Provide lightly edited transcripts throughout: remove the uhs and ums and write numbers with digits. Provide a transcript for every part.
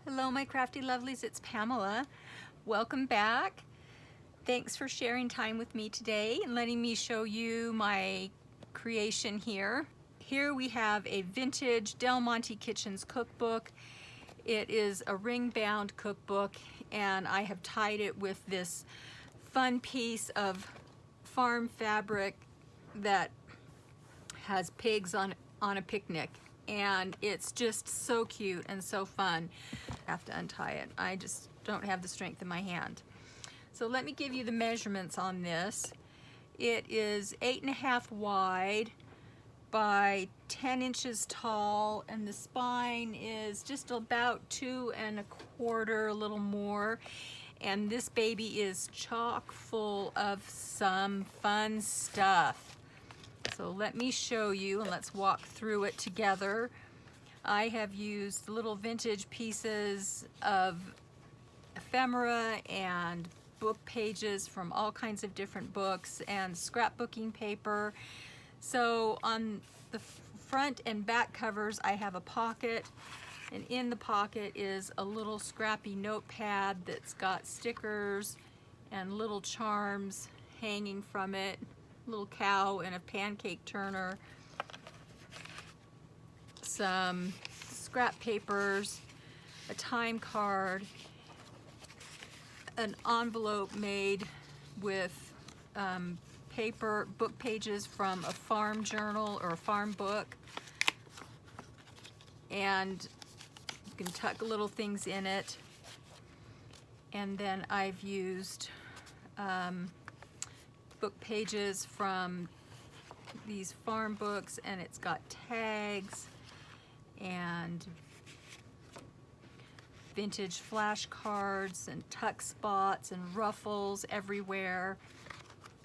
Hello my crafty lovelies, it's Pamela. Welcome back. Thanks for sharing time with me today and letting me show you my creation here. Here we have a vintage Del Monte Kitchens cookbook. It is a ring-bound cookbook and I have tied it with this fun piece of farm fabric that has pigs on a picnic. And it's just so cute and so fun. I have to untie it. I just don't have the strength in my hand. So let me give you the measurements on this. It is 8.5 wide by 10 inches tall, and the spine is just about 2.25, a little more. And this baby is chock full of some fun stuff. So let me show you and let's walk through it together. I have used little vintage pieces of ephemera and book pages from all kinds of different books and scrapbooking paper. So on the front and back covers I have a pocket, and in the pocket is a little scrappy notepad that's got stickers and little charms hanging from it. Little cow and a pancake turner, some scrap papers, a time card, an envelope made with paper, book pages from a farm journal or a farm book, and you can tuck little things in it. And then I've used book pages from these farm books, and it's got tags and vintage flashcards and tuck spots and ruffles everywhere.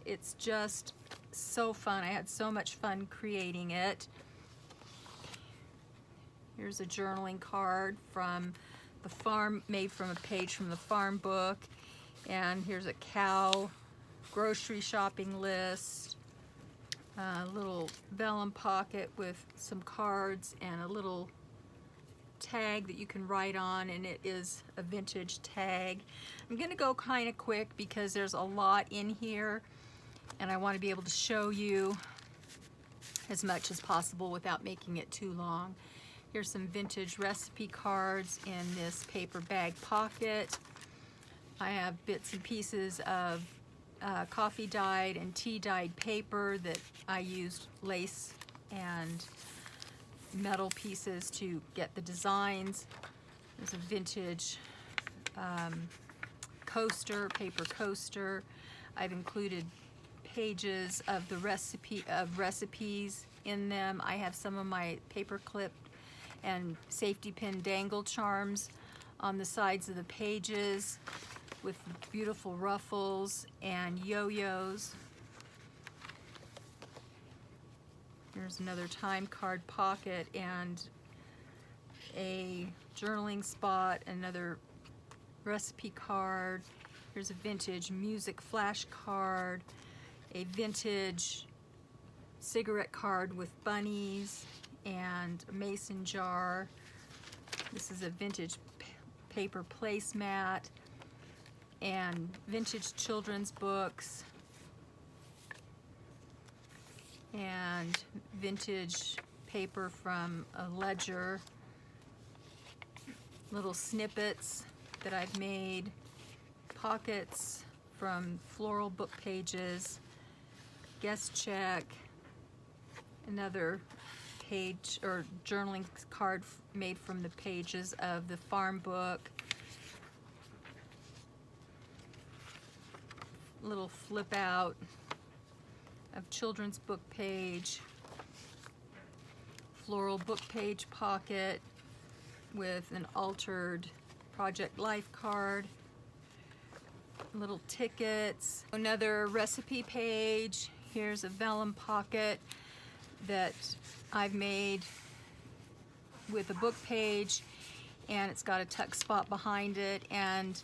It's just so fun. I had so much fun creating it. Here's a journaling card from the farm, made from a page from the farm book, and here's a cow grocery shopping list, a little vellum pocket with some cards and a little tag that you can write on, and it is a vintage tag. I'm going to go kind of quick because there's a lot in here and I want to be able to show you as much as possible without making it too long. Here's some vintage recipe cards in this paper bag pocket. I have bits and pieces of coffee dyed and tea dyed paper that I used lace and metal pieces to get the designs. There's a vintage coaster, paper coaster. I've included pages of the recipes in them. I have some of my paper clip and safety pin dangle charms on the sides of the pages with beautiful ruffles and yo-yos. Here's another time card pocket and a journaling spot, another recipe card. Here's a vintage music flash card, a vintage cigarette card with bunnies and a mason jar. This is a vintage paper placemat and vintage children's books and vintage paper from a ledger, little snippets that I've made, pockets from floral book pages, guest check, another page or journaling card made from the pages of the farm book, little flip out of children's book page, floral book page pocket with an altered Project Life card, little tickets, another recipe page. Here's a vellum pocket that I've made with a book page, and it's got a tuck spot behind it and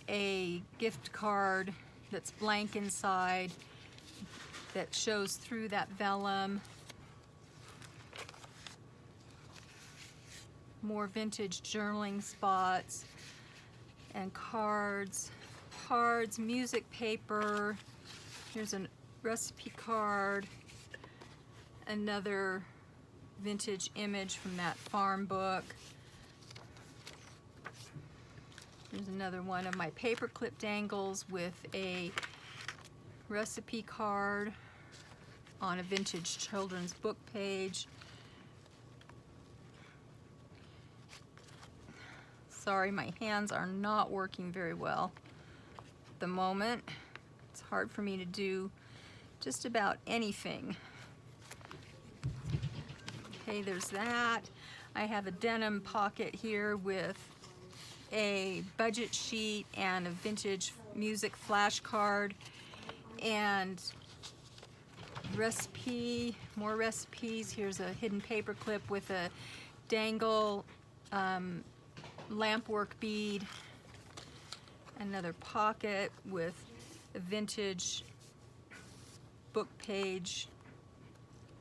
a gift card that's blank inside that shows through that vellum. more vintage journaling spots and cards, music paper. Here's a recipe card, another vintage image from that farm book. Here's another one of my paperclip dangles with a recipe card on a vintage children's book page. Sorry, my hands are not working very well at the moment. It's hard for me to do just about anything. Okay, there's that. I have a denim pocket here with a budget sheet and a vintage music flashcard and more recipes. Here's a hidden paper clip with a dangle lampwork bead, another pocket with a vintage book page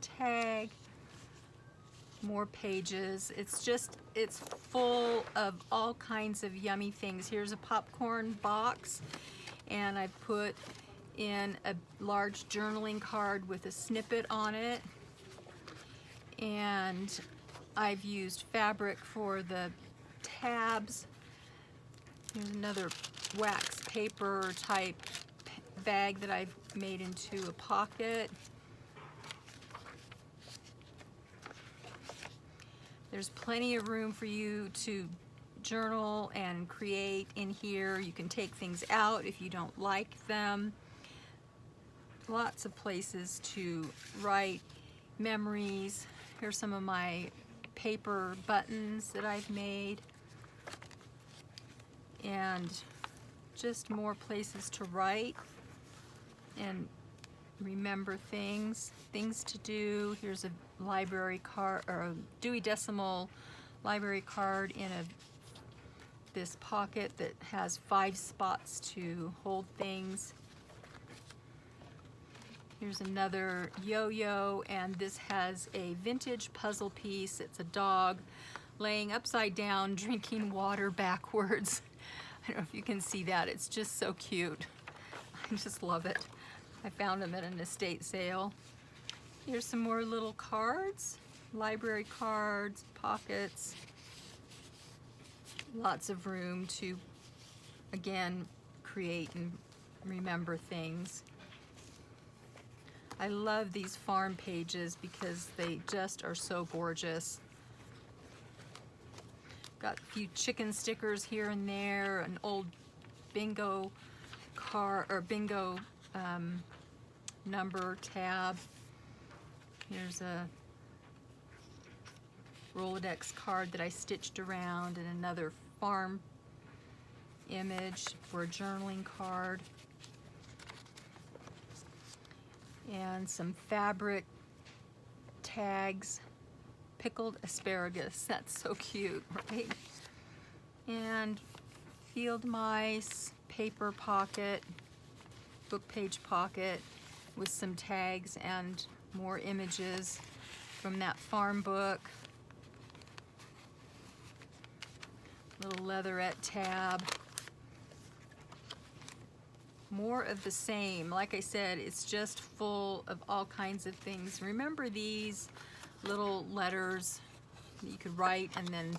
tag, more pages. It's full of all kinds of yummy things. Here's a popcorn box, and I put in a large journaling card with a snippet on it, and I've used fabric for the tabs. Here's another wax paper type bag that I've made into a pocket. There's plenty of room for you to journal and create in here. You can take things out if you don't like them. Lots of places to write memories. Here's some of my paper buttons that I've made. And just more places to write and remember things to do. Here's a library card, or a Dewey Decimal library card in this pocket that has 5 spots to hold things. Here's another yo-yo, and this has a vintage puzzle piece. It's a dog laying upside down drinking water backwards. I don't know if you can see that. It's just so cute. I just love it. I found them at an estate sale. Here's some more little cards, library cards, pockets. Lots of room to, again, create and remember things. I love these farm pages because they just are so gorgeous. Got a few chicken stickers here and there, an old bingo card or bingo number tab. Here's a Rolodex card that I stitched around, and another farm image for a journaling card. And some fabric tags, pickled asparagus. That's so cute, right? And field mice, paper pocket, book page pocket with some tags and more images from that farm book. Little leatherette tab. More of the same. Like I said, it's just full of all kinds of things. Remember these little letters that you could write and then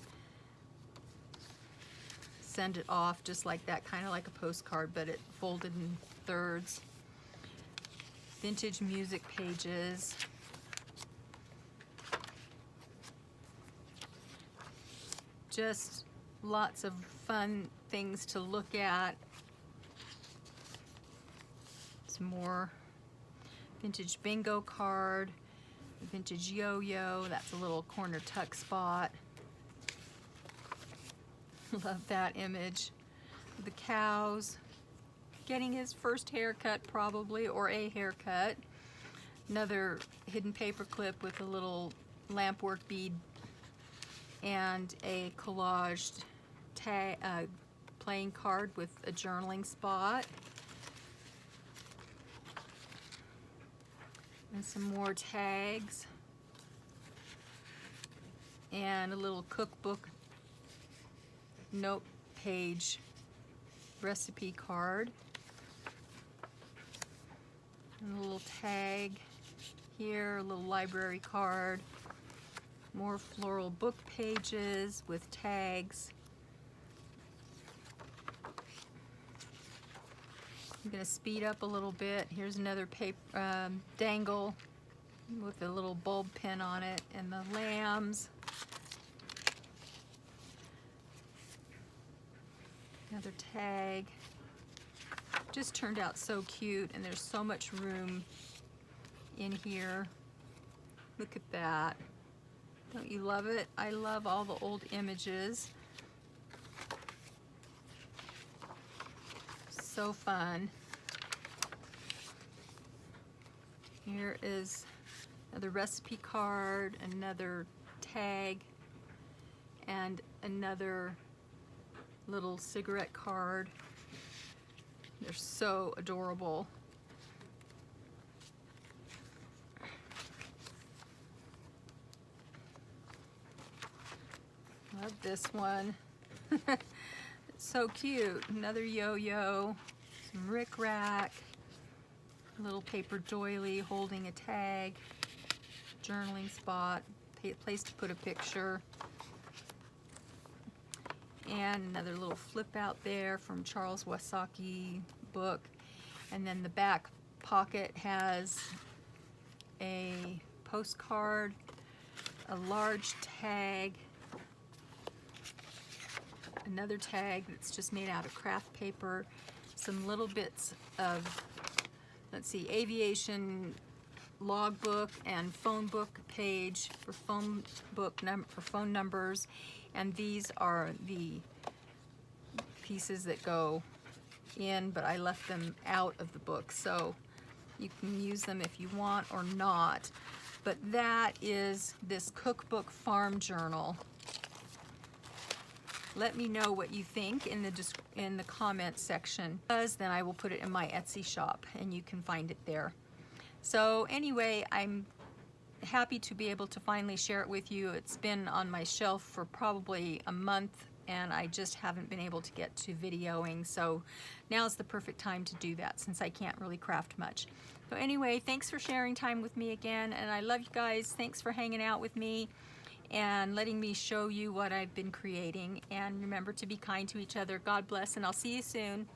send it off just like that, kind of like a postcard, but it folded in thirds. Vintage music pages. Just lots of fun things to look at. Some more vintage bingo card, vintage yo-yo. That's a little corner tuck spot. Love that image. The cows getting his first haircut probably, or a haircut. Another hidden paper clip with a little lampwork bead and a collaged playing card with a journaling spot. And some more tags. and a little cookbook note page recipe card, and a little tag here, a little library card, more floral book pages with tags. I'm going to speed up a little bit. Here's another paper dangle with a little bulb pin on it, and the lambs. Another tag. Just turned out so cute, and there's so much room in here. Look at that. Don't you love it? I love all the old images. So fun. Here is another recipe card, another tag, and another little cigarette card. They're so adorable. Love this one. It's so cute. Another yo-yo, some rickrack, a little paper doily holding a tag, journaling spot, place to put a picture, and another little flip out there from Charles Wasaki book. And then the back pocket has a postcard, a large tag, another tag that's just made out of craft paper, some little bits of, let's see, aviation logbook and phone book page for phone numbers, and these are the pieces that go in, but I left them out of the book, so you can use them if you want or not. But that is this cookbook farm journal. Let me know what you think in the comment section, because then I will put it in my Etsy shop and you can find it there. So anyway, I'm happy to be able to finally share it with you. It's been on my shelf for probably a month, and I just haven't been able to get to videoing, so now's the perfect time to do that since I can't really craft much. So anyway, thanks for sharing time with me again, and I love you guys. Thanks for hanging out with me and letting me show you what I've been creating. And remember to be kind to each other. God bless, and I'll see you soon.